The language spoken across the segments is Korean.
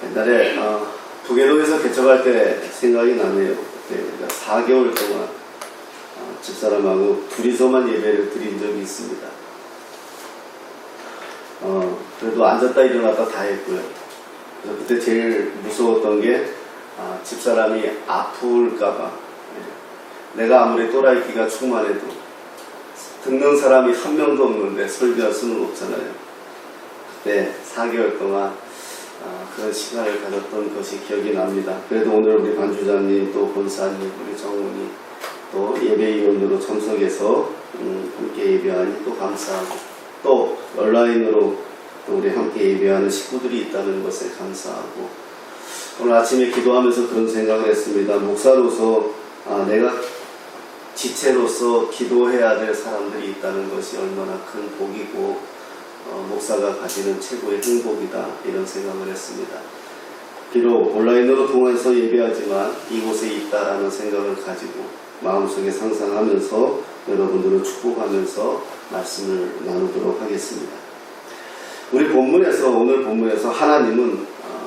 옛날에 부계동에서 개척할 때 생각이 나네요. 그때 우리가 4개월 동안 집사람하고 둘이서만 예배를 드린 적이 있습니다. 그래도 앉았다 일어났다 다 했고요. 그래서 그때 제일 무서웠던 게 집사람이 아플까봐. 내가 아무리 또라이 기가 충만해도 듣는 사람이 한 명도 없는데 설교할 수는 없잖아요. 그때 4개월 동안 그런 시간을 가졌던 것이 기억이 납니다. 그래도 오늘 우리 반주장님, 또 본사님, 우리 정훈이, 또 예배위원으로 참석해서 함께 예배하니 또 감사하고, 또 온라인으로 또 우리 함께 예배하는 식구들이 있다는 것에 감사하고, 오늘 아침에 기도하면서 그런 생각을 했습니다. 목사로서 내가 지체로서 기도해야 될 사람들이 있다는 것이 얼마나 큰 복이고 목사가 가지는 최고의 행복이다, 이런 생각을 했습니다. 비록 온라인으로 통해서 예배하지만 이곳에 있다라는 생각을 가지고 마음속에 상상하면서 여러분들을 축복하면서 말씀을 나누도록 하겠습니다. 우리 본문에서, 오늘 본문에서 하나님은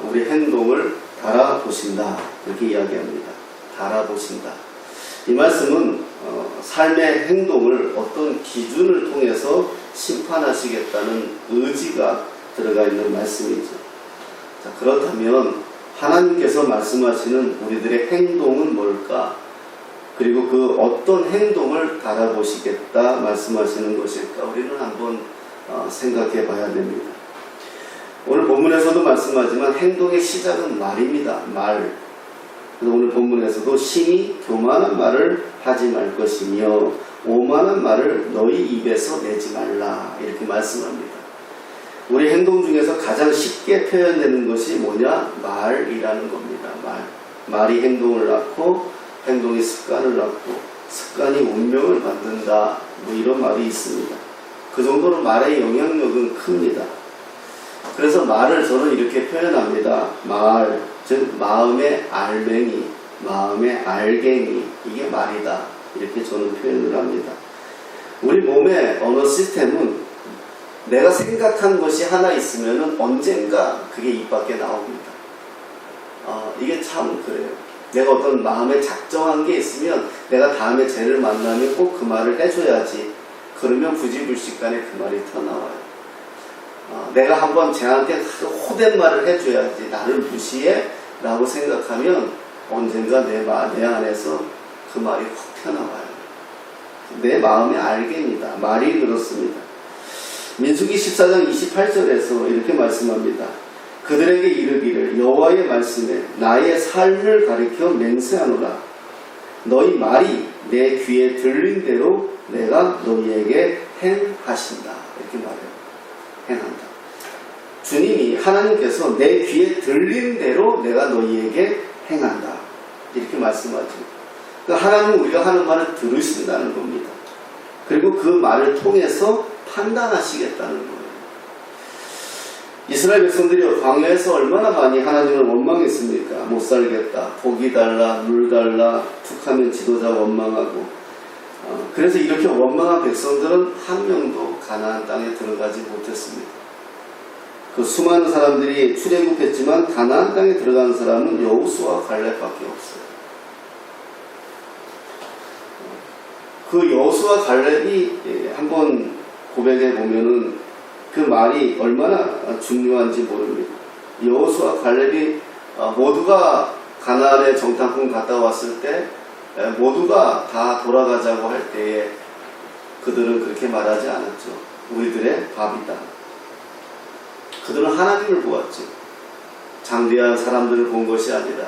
우리 행동을 달아보신다, 이렇게 이야기합니다. 달아보신다. 이 말씀은 삶의 행동을 어떤 기준을 통해서 심판하시겠다는 의지가 들어가 있는 말씀이죠. 자, 그렇다면 하나님께서 말씀하시는 우리들의 행동은 뭘까? 그리고 그 어떤 행동을 달아보시겠다 말씀하시는 것일까? 우리는 한번 생각해 봐야 됩니다. 오늘 본문에서도 말씀하지만 행동의 시작은 말입니다. 말. 오늘 본문에서도 심히 교만한 말을 하지 말 것이며 오만한 말을 너희 입에서 내지 말라, 이렇게 말씀합니다. 우리 행동 중에서 가장 쉽게 표현되는 것이 뭐냐? 말이라는 겁니다. 말이 행동을 낳고 행동이 습관을 낳고 습관이 운명을 만든다, 뭐 이런 말이 있습니다. 그 정도로 말의 영향력은 큽니다. 그래서 말을 저는 이렇게 표현합니다. 말, 즉 마음의 알맹이, 마음의 알갱이, 이게 말이다, 이렇게 저는 표현을 합니다. 우리 몸의 언어 시스템은 내가 생각한 것이 하나 있으면 언젠가 그게 입 밖에 나옵니다. 이게 참 그래요. 내가 어떤 마음에 작정한 게 있으면 내가 다음에 쟤를 만나면 꼭 그 말을 해줘야지, 그러면 부지불식간에 그 말이 튀어나와요. 내가 한번 쟤한테 호된 말을 해줘야지, 나를 무시해? 라고 생각하면 언젠가 내 안에서 그 말이 확 튀어나와요. 내 마음의 알갱이다. 말이 그렇습니다. 민수기 14장 28절에서 이렇게 말씀합니다. 그들에게 이르기를 여호와의 말씀에 나의 삶을 가리켜 맹세하노라. 너희 말이 내 귀에 들린 대로 내가 너희에게 행하신다, 이렇게 말해요. 행한다. 주님이, 하나님께서 내 귀에 들린 대로 내가 너희에게 행한다, 이렇게 말씀하죠. 그러니까 하나님은 우리가 하는 말을 들으신다는 겁니다. 그리고 그 말을 통해서 판단하시겠다는 거예요. 이스라엘 백성들이 광야에서 얼마나 많이 하나님을 원망했습니까? 못 살겠다, 복이 달라, 물 달라, 툭하면 지도자 원망하고. 그래서 이렇게 원망한 백성들은 한 명도 가나안 땅에 들어가지 못했습니다. 그 수많은 사람들이 출애굽했지만 가나안 땅에 들어간 사람은 여호수아 갈렙밖에 없어요. 그 여호수아 갈렙이 한번 고백해 보면은 그 말이 얼마나 중요한지 모릅니다. 여호수아 갈렙이 모두가 가나안에 정탐꾼 갔다 왔을 때 모두가 다 돌아가자고 할 때에 그들은 그렇게 말하지 않았죠. 우리들의 밥이다. 그들은 하나님을 보았죠. 장대한 사람들을 본 것이 아니라,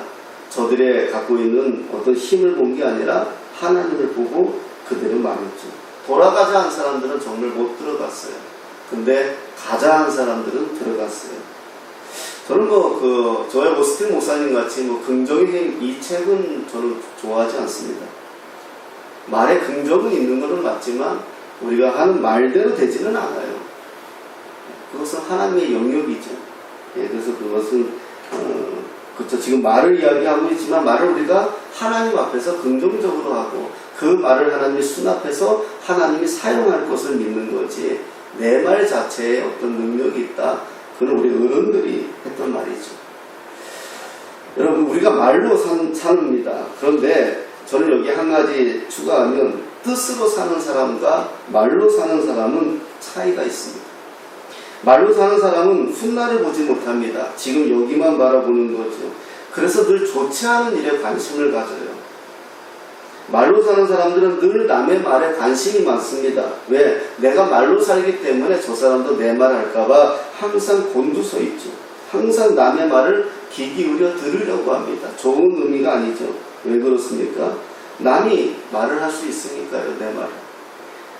저들의 갖고 있는 어떤 힘을 본 게 아니라 하나님을 보고 그들은 말했죠. 돌아가자 한 사람들은 정말 못 들어갔어요. 근데 가자 한 사람들은 들어갔어요. 저는 저의 스팅 목사님 같이 긍정의 이 책은 저는 좋아하지 않습니다. 말에 긍정은 있는 것은 맞지만 우리가 하는 말대로 되지는 않아요. 그것은 하나님의 영역이죠. 그래서 그것은 그렇죠. 지금 말을 이야기하고 있지만 말을 우리가 하나님 앞에서 긍정적으로 하고 그 말을 하나님이 수납해서 하나님이 사용할 것을 믿는 거지, 내 말 자체에 어떤 능력이 있다, 그건 우리 어른들이 했던 말이죠. 여러분, 우리가 말로 삽니다. 그런데 저는 여기 한 가지 추가하면 뜻으로 사는 사람과 말로 사는 사람은 차이가 있습니다. 말로 사는 사람은 훗날을 보지 못합니다. 지금 여기만 바라보는 거죠. 그래서 늘 좋지 않은 일에 관심을 가져요. 말로 사는 사람들은 늘 남의 말에 관심이 많습니다. 왜? 내가 말로 살기 때문에 저 사람도 내 말 할까봐 항상 곤두서 있죠. 항상 남의 말을 귀 기울여 들으려고 합니다. 좋은 의미가 아니죠. 왜 그렇습니까? 남이 말을 할 수 있으니까요, 내 말을.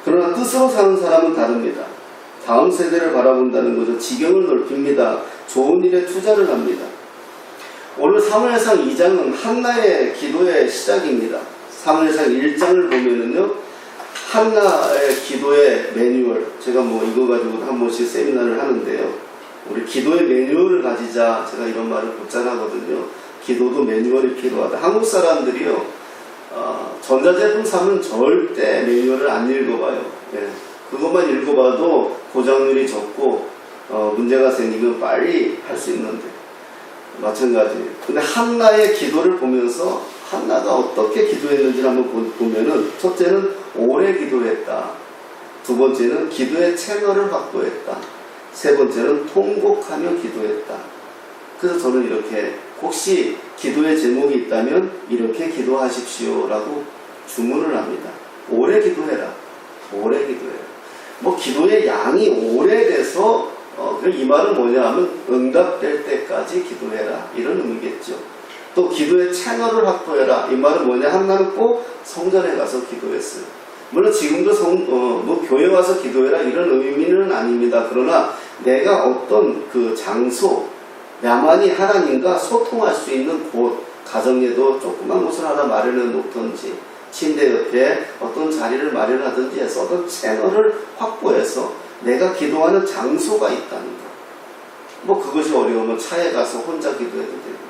그러나 뜻으로 사는 사람은 다릅니다. 다음 세대를 바라본다는 거죠. 지경을 넓힙니다. 좋은 일에 투자를 합니다. 오늘 사무엘상 2장은 한나의 기도의 시작입니다. 사무엘상 1장을 보면은요, 한나의 기도의 매뉴얼, 제가 뭐 이거 가지고 한 번씩 세미나를 하는데요. 우리 기도의 매뉴얼을 가지자, 제가 이런 말을 곧잘 하거든요. 기도도 매뉴얼이 필요하다. 한국 사람들이요, 전자제품 사면 절대 매뉴얼을 안 읽어봐요. 예. 그것만 읽어봐도 고장률이 적고 문제가 생기면 빨리 할 수 있는데 마찬가지. 근데 한나의 기도를 보면서 한나가 어떻게 기도했는지를 한번 보면은, 첫째는 오래 기도했다. 두 번째는 기도의 채널을 확보했다. 세 번째는 통곡하며 기도했다. 그래서 저는 이렇게, 혹시 기도의 제목이 있다면 이렇게 기도하십시오 라고 주문을 합니다. 오래 기도해라. 오래 기도해라. 뭐 기도의 양이 오래돼서 이 말은 뭐냐 하면 응답될 때까지 기도해라, 이런 의미겠죠. 또 기도의 채널을 확보해라, 이 말은 뭐냐, 한나는 꼭 성전에 가서 기도했어요. 물론 지금도 뭐 교회 와서 기도해라 이런 의미는 아닙니다. 그러나 내가 어떤 그 장소, 야만이 하나님과 소통할 수 있는 곳, 가정에도 조그만 곳을 하나 마련해 놓던지 침대 옆에 어떤 자리를 마련하든지 해서 어떤 채널을 확보해서 내가 기도하는 장소가 있다는 것. 뭐 그것이 어려우면 차에 가서 혼자 기도해도 되고.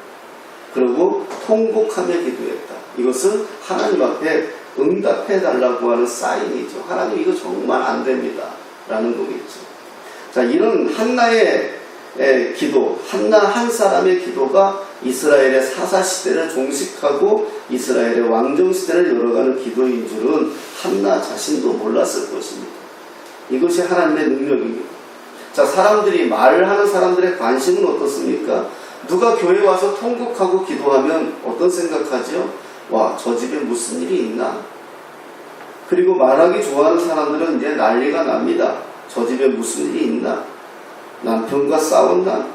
그리고 통곡하며 기도했다. 이것은 하나님 앞에 응답해달라고 하는 사인이죠. 하나님 이거 정말 안 됩니다 라는 거겠죠. 자, 이런 한나의 기도, 한나 한 사람의 기도가 이스라엘의 사사시대를 종식하고 이스라엘의 왕정시대를 열어가는 기도인 줄은 한나 자신도 몰랐을 것입니다. 이것이 하나님의 능력입니다. 자, 사람들이, 말하는 사람들의 관심은 어떻습니까? 누가 교회 와서 통곡하고 기도하면 어떤 생각하죠? 와, 저 집에 무슨 일이 있나? 그리고 말하기 좋아하는 사람들은 이제 난리가 납니다. 저 집에 무슨 일이 있나? 남편과 싸웠나?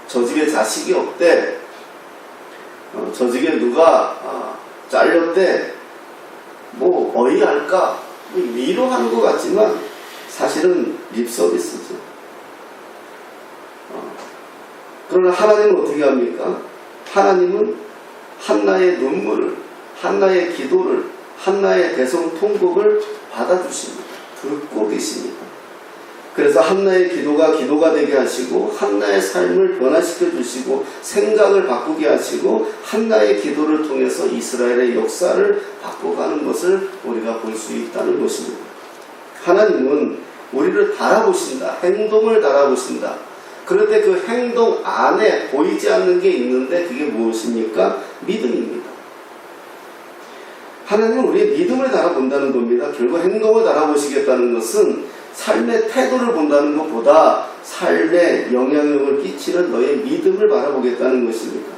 저 집에 자식이 없대. 저 집에 누가 잘렸대. 뭐 어이할까? 위로하는 것 같지만 사실은 립서비스죠. 그러나 하나님은 어떻게 합니까? 하나님은 한나의 눈물을, 한나의 기도를, 한나의 대성통곡을 받아주십니다. 듣고 계십니다. 그래서 한나의 기도가 되게 하시고, 한나의 삶을 변화시켜 주시고, 생각을 바꾸게 하시고, 한나의 기도를 통해서 이스라엘의 역사를 바꿔가는 것을 우리가 볼 수 있다는 것입니다. 하나님은 우리를 달아보신다. 행동을 달아보신다. 그럴 때 그 행동 안에 보이지 않는 게 있는데 그게 무엇입니까? 믿음입니다. 하나님은 우리의 믿음을 달아본다는 겁니다. 결국 행동을 달아보시겠다는 것은 삶의 태도를 본다는 것보다 삶에 영향력을 끼치는 너의 믿음을 바라보겠다는 것입니다.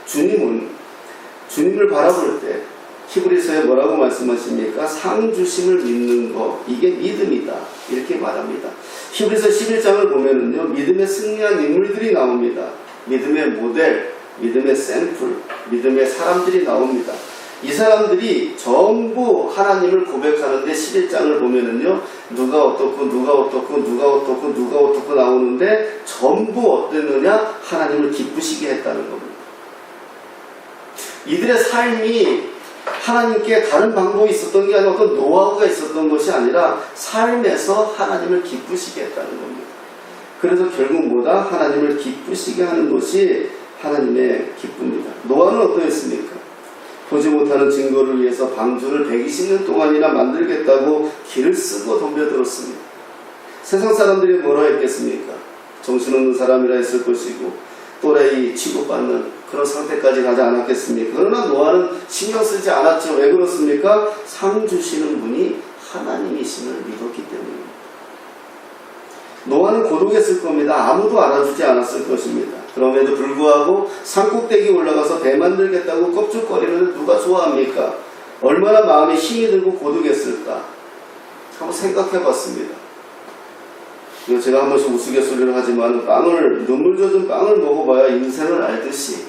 주님을 바라볼 때 히브리서에 뭐라고 말씀하십니까? 상 주심을 믿는 것, 이게 믿음이다, 이렇게 말합니다. 히브리서 11장을 보면은요, 믿음에 승리한 인물들이 나옵니다. 믿음의 모델, 믿음의 샘플, 믿음의 사람들이 나옵니다. 이 사람들이 전부 하나님을 고백하는데 11장을 보면은요, 누가 어떻고 나오는데 전부 어땠느냐? 하나님을 기쁘시게 했다는 겁니다. 이들의 삶이 하나님께 다른 방법이 있었던 게 아니라 어떤 노하우가 있었던 것이 아니라 삶에서 하나님을 기쁘시게 했다는 겁니다. 그래서 결국 뭐다? 하나님을 기쁘시게 하는 것이 하나님의 기쁨입니다. 노아는 어떠했습니까? 보지 못하는 증거를 위해서 방주를 120년 동안이나 만들겠다고 길을 쓰고 덤벼들었습니다. 세상 사람들이 뭐라 했겠습니까? 정신없는 사람이라 했을 것이고, 또라이 취급받는 그런 상태까지 가지 않았겠습니까? 그러나 노아는 신경 쓰지 않았죠. 왜 그렇습니까? 상 주시는 분이 하나님이심을 믿었기 때문입니다. 노아는 고독했을 겁니다. 아무도 알아주지 않았을 것입니다. 그럼에도 불구하고 산꼭대기에 올라가서 배 만들겠다고 껍죽거리는데 누가 좋아합니까? 얼마나 마음에 힘이 들고 고독했을까? 한번 생각해 봤습니다. 제가 한 번씩 우스갯소리를 하지만 눈물 젖은 빵을 먹어봐야 인생을 알듯이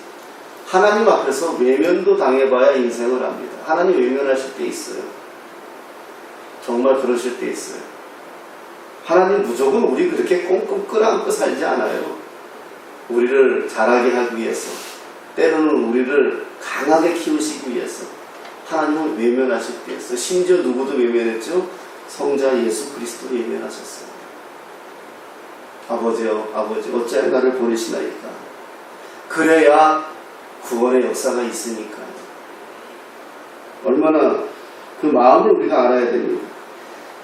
하나님 앞에서 외면도 당해봐야 인생을 압니다. 하나님 외면하실 때 있어요. 정말 그러실 때 있어요. 하나님 무조건 우리 그렇게 꽁꽁 끌어안고 살지 않아요. 우리를 자라게 하기 위해서, 때로는 우리를 강하게 키우시기 위해서 하나님은 외면하실 때 있어요. 심지어 누구도 외면했죠? 성자 예수 그리스도를 외면하셨어요. 아버지여, 아버지 어찌하여 나를 보내시나이까? 그래야 구원의 역사가 있으니까요. 얼마나 그 마음을 우리가 알아야 됩니다.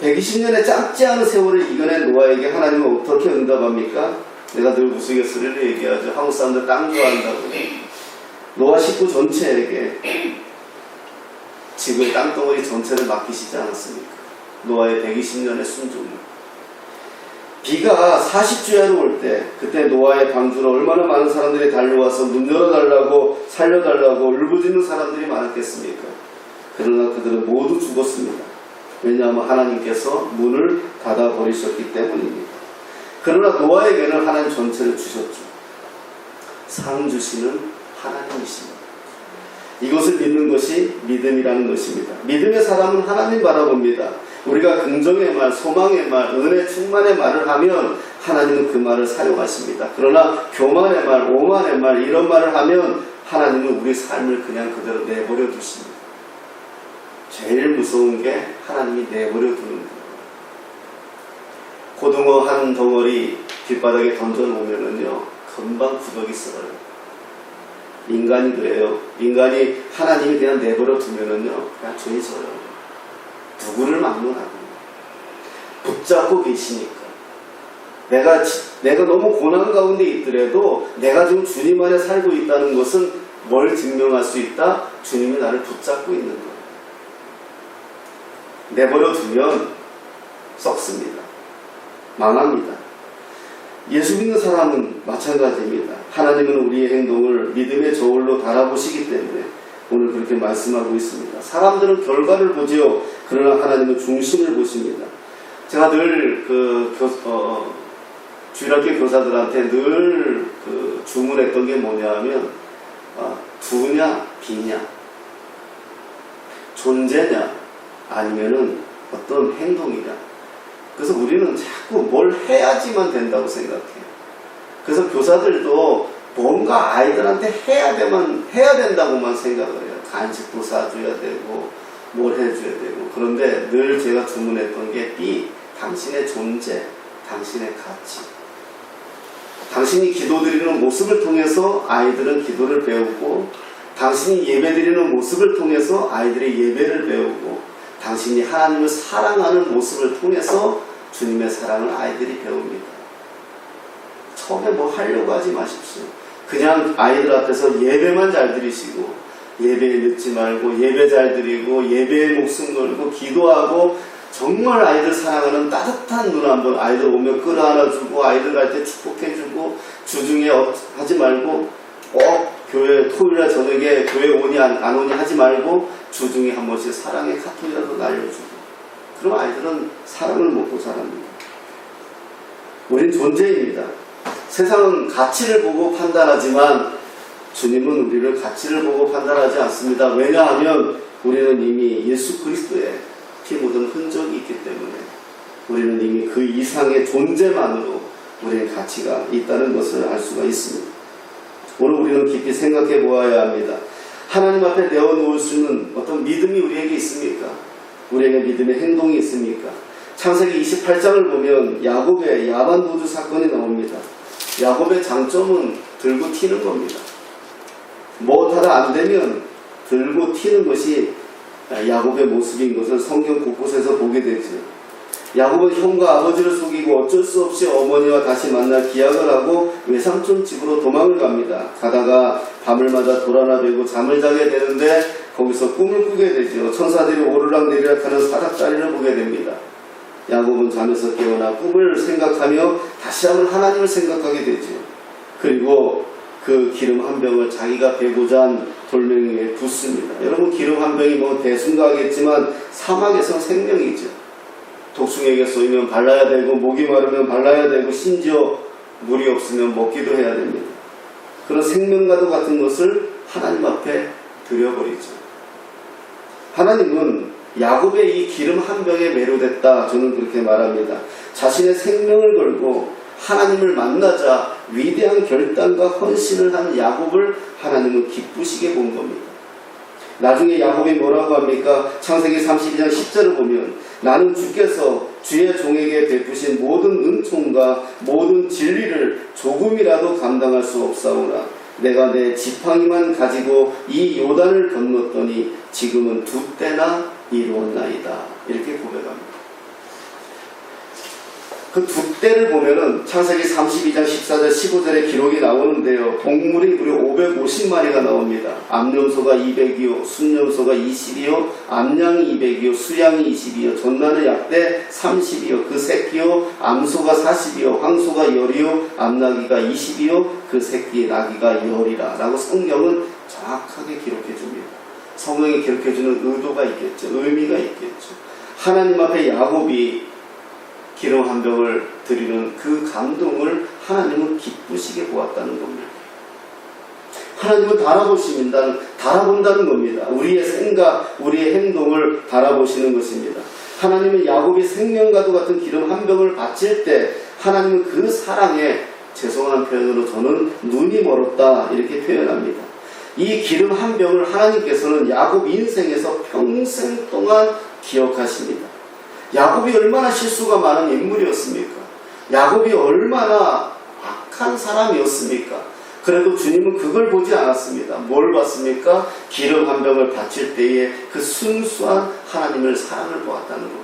120년의 짧지 않은 세월을 이겨낸 노아에게 하나님은 어떻게 응답합니까? 내가 늘 우스갯소리를 얘기하죠. 한국 사람들 땅 좋아한다고. 노아 식구 전체에게 지구의 땅덩어리 전체를 맡기시지 않았습니까? 노아의 120년의 순종을. 비가 40주야로 올 때 그때 노아의 방주로 얼마나 많은 사람들이 달려와서 문 열어달라고 살려달라고 울부짖는 사람들이 많았겠습니까? 그러나 그들은 모두 죽었습니다. 왜냐하면 하나님께서 문을 닫아버리셨기 때문입니다. 그러나 노아에게는 하나님 전체를 주셨죠. 상 주시는 하나님이십니다. 이것을 믿는 것이 믿음이라는 것입니다. 믿음의 사람은 하나님 바라봅니다. 우리가 긍정의 말, 소망의 말, 은혜 충만의 말을 하면 하나님은 그 말을 사용하십니다. 그러나 교만의 말, 오만의 말, 이런 말을 하면 하나님은 우리 삶을 그냥 그대로 내버려 두십니다. 제일 무서운 게 하나님이 내버려 두는 거예요. 고등어 한 덩어리 길바닥에 던져놓으면요 금방 구더기 썰어요. 인간이 그래요. 인간이 하나님이 그냥 내버려 두면은요 그냥 죄 져요. 누구를 막론하고 붙잡고 계시니까. 내가 너무 고난 가운데 있더라도 내가 지금 주님 안에 살고 있다는 것은 뭘 증명할 수 있다? 주님이 나를 붙잡고 있는 거예요. 내버려 두면 썩습니다. 망합니다. 예수 믿는 사람은 마찬가지입니다. 하나님은 우리의 행동을 믿음의 저울로 달아보시기 때문에 오늘 그렇게 말씀하고 있습니다. 사람들은 결과를 보지요. 그러나 하나님은 중심을 보십니다. 제가 늘 주일학교 교사들한테 늘 주문했던 게 뭐냐 하면 두냐 비냐 존재냐 아니면은 어떤 행동이냐. 그래서 우리는 자꾸 뭘 해야지만 된다고 생각해요. 그래서 교사들도 뭔가 아이들한테 해야 된다고만 생각을 해요. 간식도 사줘야 되고 뭘 해줘야 되고. 그런데 늘 제가 주문했던 게 B, 당신의 존재, 당신의 가치. 당신이 기도드리는 모습을 통해서 아이들은 기도를 배우고, 당신이 예배드리는 모습을 통해서 아이들이 예배를 배우고, 당신이 하나님을 사랑하는 모습을 통해서 주님의 사랑을 아이들이 배웁니다. 처음에 뭐 하려고 하지 마십시오. 그냥 아이들 앞에서 예배만 잘 드리시고, 예배에 늦지 말고 예배 잘 드리고 예배에 목숨 걸고 기도하고 정말 아이들 사랑하는 따뜻한 눈 한번, 아이들 오면 끌어안아주고 아이들 갈 때 축복해주고, 주중에 하지 말고 교회 토요일날 저녁에 교회 오니 안 오니 하지 말고 주중에 한 번씩 사랑의 카톡이라도 날려주고. 그럼 아이들은 사랑을 먹고 자랍니다. 우린 존재입니다. 세상은 가치를 보고 판단하지만 주님은 우리를 가치를 보고 판단하지 않습니다. 왜냐하면 우리는 이미 예수 그리스도의 피 묻은 흔적이 있기 때문에 우리는 이미 그 이상의 존재만으로 우리의 가치가 있다는 것을 알 수가 있습니다. 오늘 우리는 깊이 생각해 보아야 합니다. 하나님 앞에 내어놓을 수 있는 어떤 믿음이 우리에게 있습니까? 우리에게 믿음의 행동이 있습니까? 창세기 28장을 보면 야곱의 야반도주 사건이 나옵니다. 야곱의 장점은 들고 튀는 겁니다. 뭐 하다 안 되면 들고 튀는 것이 야곱의 모습인 것을 성경 곳곳에서 보게 되죠. 야곱은 형과 아버지를 속이고 어쩔 수 없이 어머니와 다시 만날 기약을 하고 외삼촌 집으로 도망을 갑니다. 가다가 밤을 맞아 돌아나되고 잠을 자게 되는데 거기서 꿈을 꾸게 되죠. 천사들이 오르락내리락 하는 사닥다리를 보게 됩니다. 야곱은 잠에서 깨어나 꿈을 생각하며 다시 한번 하나님을 생각하게 되죠. 그리고 그 기름 한 병을 자기가 베고자 한 돌멩이 위에 붓습니다. 여러분, 기름 한 병이 뭐 대순가하겠지만 사막에서 생명이죠. 독수리에게 쏘이면 발라야 되고, 목이 마르면 발라야 되고, 심지어 물이 없으면 먹기도 해야 됩니다. 그런 생명과도 같은 것을 하나님 앞에 드려버리죠. 하나님은 야곱의 이 기름 한 병에 매료됐다, 저는 그렇게 말합니다. 자신의 생명을 걸고 하나님을 만나자 위대한 결단과 헌신을 한 야곱을 하나님은 기쁘시게 본 겁니다. 나중에 야곱이 뭐라고 합니까? 창세기 32장 10절을 보면 나는 주께서 주의 종에게 베푸신 모든 은총과 모든 진리를 조금이라도 감당할 수 없사오나 내가 내 지팡이만 가지고 이 요단을 건넜더니 지금은 2때나 이루었나이다. 이렇게 고백합니다. 그 2때를 보면은 창세기 32장 14절 15절에 기록이 나오는데요. 동물이 무려 550마리가 나옵니다. 암염소가 200이요, 순염소가 20이요, 암양이 200이요, 수양이 20이요, 전나는 약대 30이요, 그 새끼요, 암소가 40이요, 황소가 10이요, 암나귀가 20이요, 그 새끼의 나귀가 10이라 라고 성경은 정확하게 기록해 줍니다. 성경이 기록해 주는 의도가 있겠죠. 의미가 있겠죠. 하나님 앞에 야곱이 기름 한 병을 드리는 그 감동을 하나님은 기쁘시게 보았다는 겁니다. 하나님은 달아본다는 겁니다. 우리의 생각, 우리의 행동을 달아보시는 것입니다. 하나님은 야곱이 생명과도 같은 기름 한 병을 바칠 때 하나님은 그 사랑에, 죄송한 표현으로 저는 눈이 멀었다 이렇게 표현합니다. 이 기름 한 병을 하나님께서는 야곱 인생에서 평생 동안 기억하십니다. 야곱이 얼마나 실수가 많은 인물이었습니까? 야곱이 얼마나 악한 사람이었습니까? 그래도 주님은 그걸 보지 않았습니다. 뭘 봤습니까? 기름 한 병을 바칠 때에 그 순수한 하나님의 사랑을 보았다는 겁니다.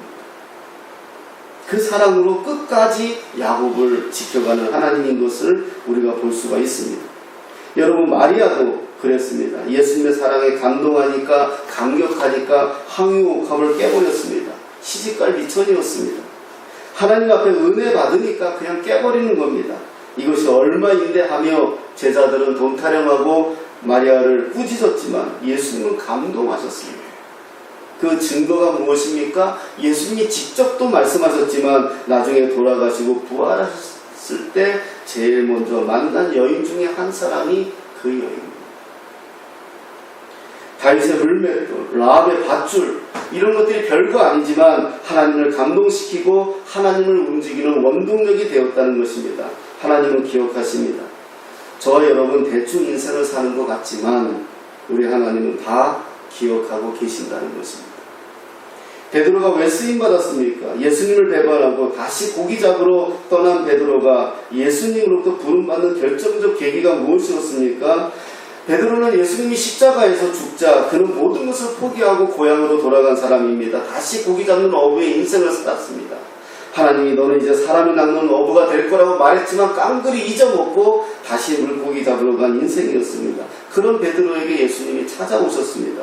그 사랑으로 끝까지 야곱을 지켜가는 하나님인 것을 우리가 볼 수가 있습니다. 여러분, 마리아도 그랬습니다. 예수님의 사랑에 감동하니까, 감격하니까 황유옥합을 깨버렸습니다. 시집갈 미천이었습니다. 하나님 앞에 은혜 받으니까 그냥 깨버리는 겁니다. 이것이 얼마인데 하며 제자들은 돈 타령하고 마리아를 꾸짖었지만 예수님은 감동하셨습니다. 그 증거가 무엇입니까? 예수님이 직접 또 말씀하셨지만 나중에 돌아가시고 부활하셨을 때 제일 먼저 만난 여인 중에 한 사람이 그 여인입니다. 다윗의 물맷돌, 라합의 밧줄, 이런 것들이 별거 아니지만 하나님을 감동시키고 하나님을 움직이는 원동력이 되었다는 것입니다. 하나님은 기억하십니다. 저와 여러분 대충 인생을 사는 것 같지만 우리 하나님은 다 기억하고 계신다는 것입니다. 베드로가 왜 쓰임받았습니까? 예수님을 배반하고 다시 고기 잡으러 떠난 베드로가 예수님으로부터 부름받는 결정적 계기가 무엇이었습니까? 베드로는 예수님이 십자가에서 죽자 그는 모든 것을 포기하고 고향으로 돌아간 사람입니다. 다시 고기 잡는 어부의 인생을 살았습니다. 하나님이 너는 이제 사람을 낚는 어부가 될 거라고 말했지만 깡그리 잊어먹고 다시 물고기 잡으러 간 인생이었습니다. 그런 베드로에게 예수님이 찾아오셨습니다.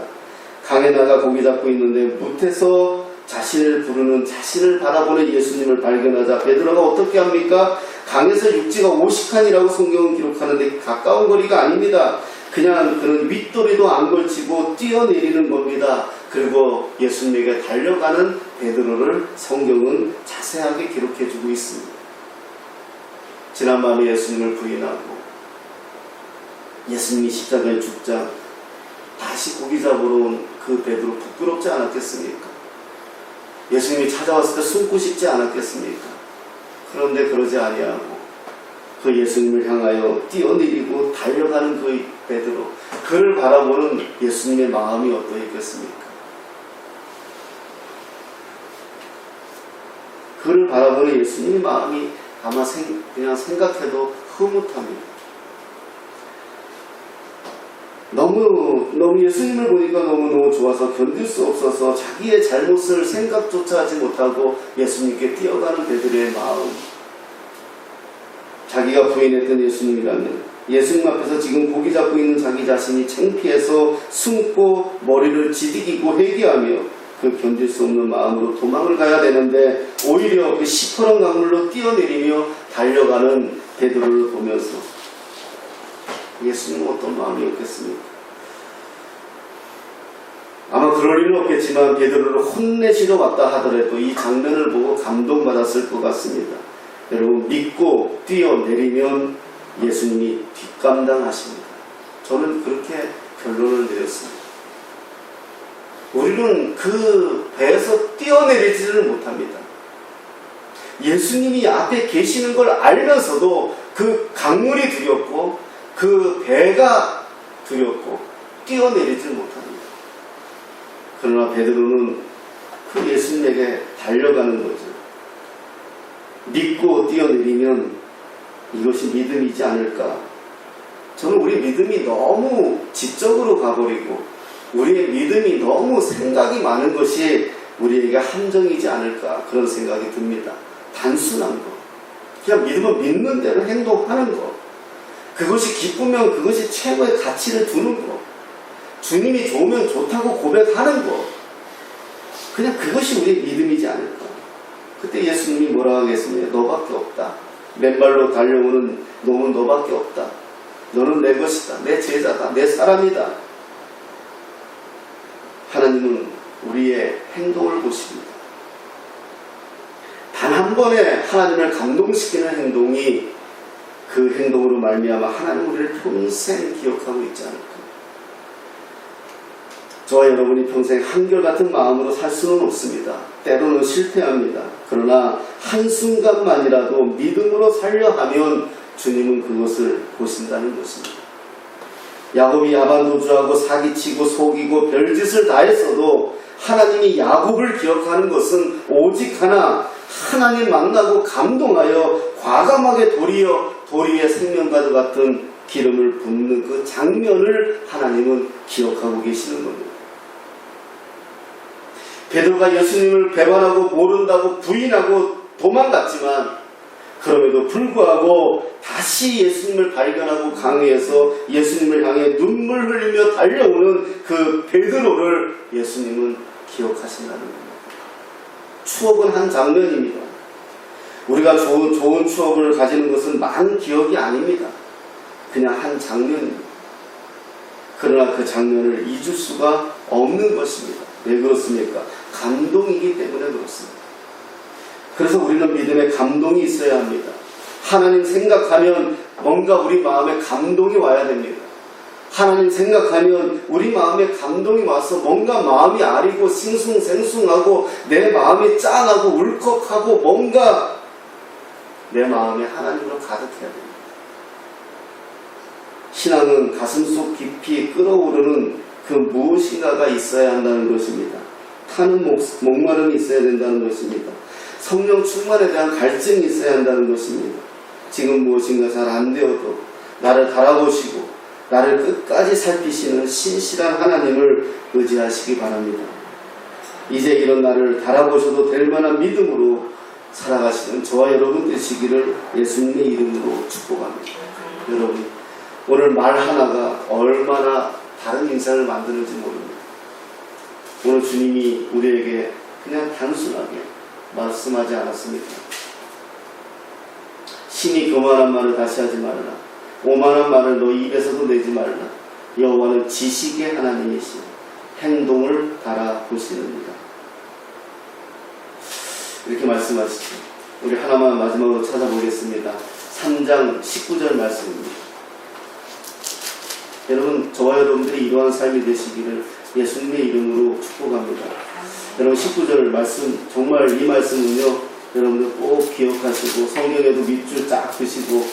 강에 나가 고기 잡고 있는데 못해서 자신을 부르는, 자신을 바라보는 예수님을 발견하자 베드로가 어떻게 합니까? 강에서 육지가 50칸이라고 성경은 기록하는데 가까운 거리가 아닙니다. 그냥 그는 윗도리도 안 걸치고 뛰어내리는 겁니다. 그리고 예수님에게 달려가는 베드로를 성경은 자세하게 기록해주고 있습니다. 지난 밤에 예수님을 부인하고 예수님이 십자가에 죽자 다시 고기 잡으러 온 그 베드로 부끄럽지 않았겠습니까? 예수님이 찾아왔을 때 숨고 싶지 않았겠습니까? 그런데 그러지 아니하고 그 예수님을 향하여 뛰어내리고 달려가는 그 베드로, 그를 바라보는 예수님의 마음이 어떠했겠습니까? 그를 바라보는 예수님의 마음이 아마 그냥 생각해도 흐뭇합니다. 너무 너무 예수님을 보니까 너무너무 좋아서 견딜 수 없어서 자기의 잘못을 생각조차 하지 못하고 예수님께 뛰어가는 베드로의 마음. 자기가 부인했던 예수님이라면 예수님 앞에서 지금 고기 잡고 있는 자기 자신이 창피해서 숨고 머리를 지디기고 회개하며 그 견딜 수 없는 마음으로 도망을 가야 되는데 오히려 그 시퍼런 강물로 뛰어내리며 달려가는 베드로를 보면서 예수님은 어떤 마음이었겠습니까? 아마 그럴 일은 없겠지만 베드로를 혼내시러 왔다 하더라도 이 장면을 보고 감동받았을 것 같습니다. 여러분, 믿고 뛰어내리면 예수님이 뒷감당하십니다. 저는 그렇게 결론을 내렸습니다. 우리는 그 배에서 뛰어내리지를 못합니다. 예수님이 앞에 계시는 걸 알면서도 그 강물이 두렵고 그 배가 두렵고 뛰어내리지 못합니다. 그러나 베드로는 그 예수님에게 달려가는 거죠. 믿고 뛰어내리면 이것이 믿음이지 않을까. 저는 우리 믿음이 너무 지적으로 가버리고 우리의 믿음이 너무 생각이 많은 것이 우리에게 함정이지 않을까 그런 생각이 듭니다. 단순한 거. 그냥 믿으면 믿는 대로 행동하는 거. 그것이 기쁘면 그것이 최고의 가치를 두는 거. 주님이 좋으면 좋다고 고백하는 거. 그냥 그것이 우리의 믿음이지 않을까. 그때 예수님이 뭐라 하겠습니까? 너밖에 없다. 맨발로 달려오는 놈은 너밖에 없다. 너는 내 것이다. 내 제자다. 내 사람이다. 하나님은 우리의 행동을 보십니다. 단 한 번에 하나님을 감동시키는 행동이 그 행동으로 말미암아 하나님 우리를 평생 기억하고 있지 않을까. 저와 여러분이 평생 한결같은 마음으로 살 수는 없습니다. 때로는 실패합니다. 그러나 한순간만이라도 믿음으로 살려 하면 주님은 그것을 보신다는 것입니다. 야곱이 야반도주하고 사기치고 속이고 별짓을 다 했어도 하나님이 야곱을 기억하는 것은 오직 하나, 하나님 만나고 감동하여 과감하게 도리의 생명과도 같은 기름을 붓는 그 장면을 하나님은 기억하고 계시는 겁니다. 베드로가 예수님을 배반하고 모른다고 부인하고 도망갔지만 그럼에도 불구하고 다시 예수님을 발견하고 강에서 예수님을 향해 눈물 흘리며 달려오는 그 베드로를 예수님은 기억하신다는 겁니다. 추억은 한 장면입니다. 우리가 좋은 추억을 가지는 것은 많은 기억이 아닙니다. 그냥 한 장면입니다. 그러나 그 장면을 잊을 수가 없는 것입니다. 왜 그렇습니까? 감동이기 때문에 그렇습니다. 그래서 우리는 믿음에 감동이 있어야 합니다. 하나님 생각하면 뭔가 우리 마음에 감동이 와야 됩니다. 하나님 생각하면 우리 마음에 감동이 와서 뭔가 마음이 아리고 싱숭생숭하고 내 마음이 짠하고 울컥하고 뭔가 내 마음에 하나님으로 가득해야 됩니다. 신앙은 가슴속 깊이 끓어오르는 그 무엇인가가 있어야 한다는 것입니다. 타는 목마름이 있어야 된다는 것입니다. 성령 충만에 대한 갈증이 있어야 한다는 것입니다. 지금 무엇인가 잘 안 되어도 나를 바라보시고 나를 끝까지 살피시는 신실한 하나님을 의지하시기 바랍니다. 이제 이런 나를 바라보셔도 될 만한 믿음으로 살아가시는 저와 여러분 되시기를 예수님의 이름으로 축복합니다. 여러분, 오늘 말 하나가 얼마나 다른 인상을 만드는지 모릅니다. 오늘 주님이 우리에게 그냥 단순하게 말씀하지 않았습니까? 신이 교만한 말을 다시 하지 말라. 오만한 말을 너 입에서도 내지 말라. 여호와는 지식의 하나님이시니 행동을 달아보시느니라. 이렇게 말씀하시죠. 우리 하나만 마지막으로 찾아보겠습니다. 3장 19절 말씀입니다. 여러분, 저와 여러분들이 이러한 삶이 되시기를 예수님의 이름으로 축복합니다. 여러분, 19절 말씀, 정말 이 말씀은요, 여러분들 꼭 기억하시고 성경에도 밑줄 쫙 드시고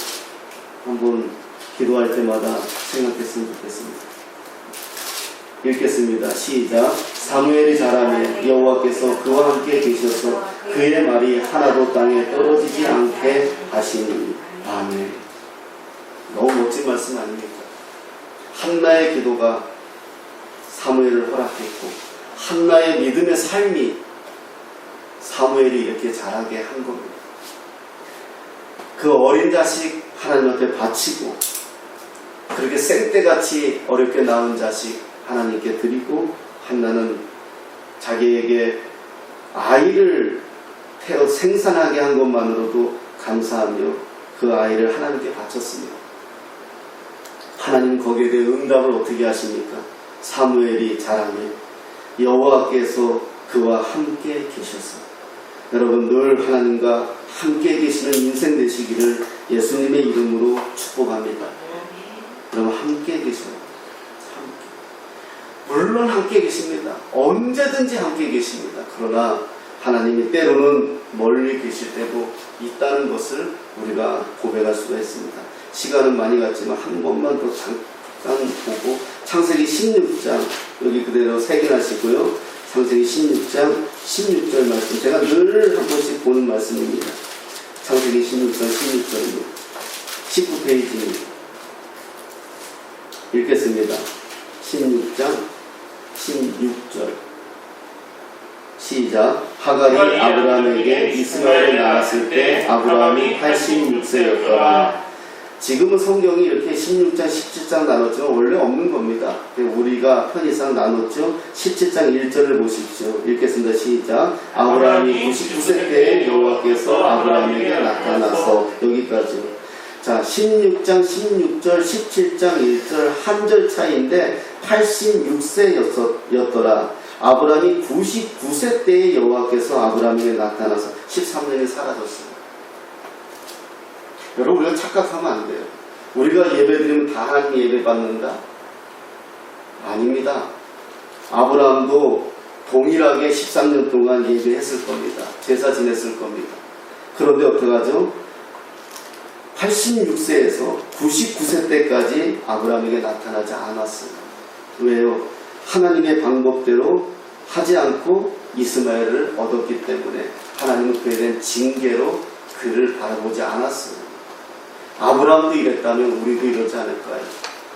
한번 기도할 때마다 생각했으면 좋겠습니다. 읽겠습니다. 시작. 사무엘이 자라매 여호와께서 그와 함께 계셔서 그의 말이 하나도 땅에 떨어지지 않게 하시니. 아멘. 너무 멋진 말씀 아닙니까? 한나의 기도가 사무엘을 허락했고 한나의 믿음의 삶이 사무엘이 이렇게 자라게 한 겁니다. 그 어린 자식 하나님 앞에 바치고 그렇게 생떼같이 어렵게 낳은 자식 하나님께 드리고 한나는 자기에게 아이를 태어 생산하게 한 것만으로도 감사하며 그 아이를 하나님께 바쳤습니다. 하나님 거기에 대해 응답을 어떻게 하십니까? 사무엘이 자라면 여호와께서 그와 함께 계셔서 여러분 늘 하나님과 함께 계시는 인생 되시기를 예수님의 이름으로 축복합니다. 여러분 함께 계셔요. 물론 함께 계십니다. 언제든지 함께 계십니다. 그러나 하나님이 때로는 멀리 계실 때도 있다는 것을 우리가 고백할 수가 있습니다. 시간은 많이 갔지만 한 번만 더 잠깐 보고 창세기 16장 여기 그대로 새기하시고요. 창세기 16장 16절 말씀 제가 늘 한 번씩 보는 말씀입니다. 창세기 16장 16절입니다. 19페이지입니다. 읽겠습니다. 16장 16절 시작. 하갈이 아브라함에게 이스마엘을 낳았을 때 아브라함이 86세였더라. 지금은 성경이 이렇게 16장, 17장 나눴지만 원래 없는 겁니다. 우리가 편의상 나눴죠. 17장 1절을 보십시오. 읽겠습니다. 시작. 아브라함이 99세 때에 여호와께서 아브라함에게 나타나서 여기까지. 자, 16장, 16절, 17장 1절 한 절 차이인데 86세였더라. 아브라함이 99세 때에 여호와께서 아브라함에게 나타나서 13년이 사라졌어요. 여러분 우리가 착각하면 안 돼요. 우리가 예배드리면 다 하나님 예배 받는다? 아닙니다. 아브라함도 동일하게 13년 동안 예배했을 겁니다. 제사 지냈을 겁니다. 그런데 어떡하죠? 86세에서 99세 때까지 아브라함에게 나타나지 않았어요. 왜요? 하나님의 방법대로 하지 않고 이스마엘을 얻었기 때문에 하나님은 그에 대한 징계로 그를 바라보지 않았어요. 아브라함도 이랬다면 우리도 이러지 않을까요?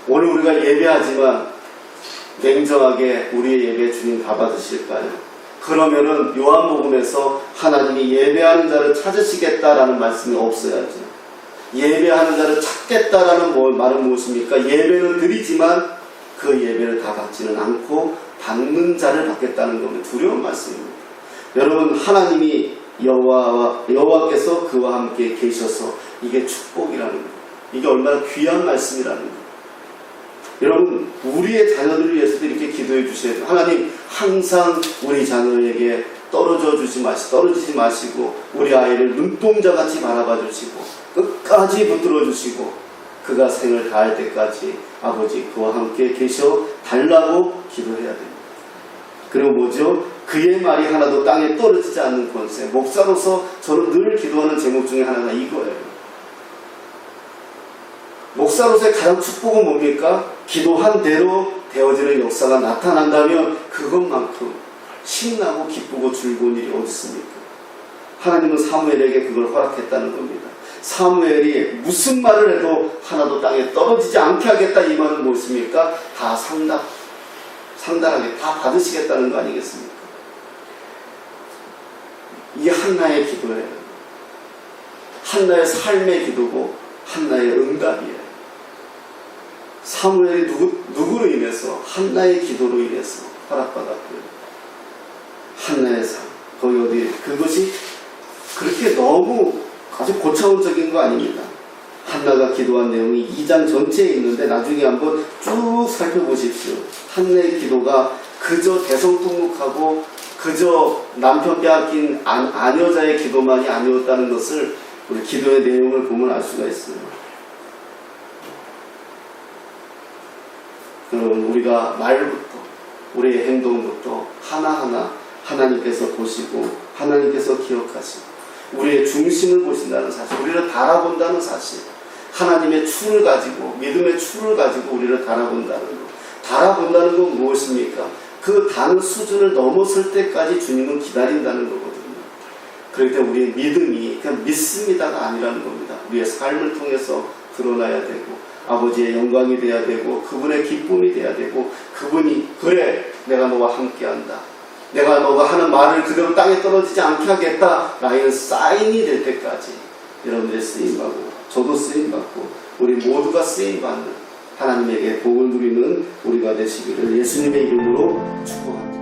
오늘 우리가 예배하지만 냉정하게 우리의 예배 주님 다 받으실까요? 그러면은 요한복음에서 하나님이 예배하는 자를 찾으시겠다라는 말씀이 없어야죠. 예배하는 자를 찾겠다라는 말은 무엇입니까? 예배는 드리지만 그 예배를 다 받지는 않고 받는 자를 받겠다는 겁니다. 두려운 말씀입니다. 여러분 하나님이 여호와께서 그와 함께 계셔서 이게 축복이라는 거예요. 이게 얼마나 귀한 말씀이라는 거예요. 여러분 우리의 자녀들을 위해서도 이렇게 기도해 주셔야 돼요. 하나님 항상 우리 자녀에게 떨어지지 마시고 우리 아이를 눈동자같이 바라봐 주시고 끝까지 붙들어 주시고 그가 생을 다할 때까지 아버지 그와 함께 계셔 달라고 기도해야 됩니다. 그리고 뭐죠? 그의 말이 하나도 땅에 떨어지지 않는 권세. 목사로서 저는 늘 기도하는 제목 중에 하나가 이거예요. 목사로서의 가장 축복은 뭡니까? 기도한 대로 되어지는 역사가 나타난다면 그것만큼 신나고 기쁘고 즐거운 일이 어디 있습니까? 하나님은 사무엘에게 그걸 허락했다는 겁니다. 사무엘이 무슨 말을 해도 하나도 땅에 떨어지지 않게 하겠다 이 말은 무엇입니까? 다 상달하게 다 받으시겠다는 거 아니겠습니까? 이게 한나의 기도예요. 한나의 삶의 기도고 한나의 응답이에요. 사무엘이 누구로 인해서? 한나의 기도로 인해서 허락받았고요. 한나의 삶. 거기 어디 그것이 그렇게 너무 아주 고차원적인 거 아닙니다. 한나가 기도한 내용이 2장 전체에 있는데 나중에 한번 쭉 살펴보십시오. 한나의 기도가 그저 대성통곡하고 그저 남편 빼앗긴 아녀자의 기도만이 아니었다는 것을 우리 기도의 내용을 보면 알 수가 있어요. 여러분 우리가 말부터 우리의 행동부터 하나하나 하나님께서 보시고 하나님께서 기억하시고 우리의 중심을 보신다는 사실, 우리를 바라본다는 사실, 하나님의 추를 가지고 믿음의 추를 가지고 우리를 바라본다는 것. 바라본다는 건 무엇입니까? 그 다른 수준을 넘어설 때까지 주님은 기다린다는 거거든요. 그럴 때 우리의 믿음이 그냥 믿습니다가 아니라는 겁니다. 우리의 삶을 통해서 드러나야 되고 아버지의 영광이 돼야 되고 그분의 기쁨이 돼야 되고 그분이 그래 내가 너와 함께한다. 내가 너가 하는 말을 그대로 땅에 떨어지지 않게 하겠다. 라는 사인이 될 때까지 여러분들의 쓰임받고 저도 쓰임받고 우리 모두가 쓰임받는 하나님에게 복을 누리는 우리가 되시기를 예수님의 이름으로 축복합니다.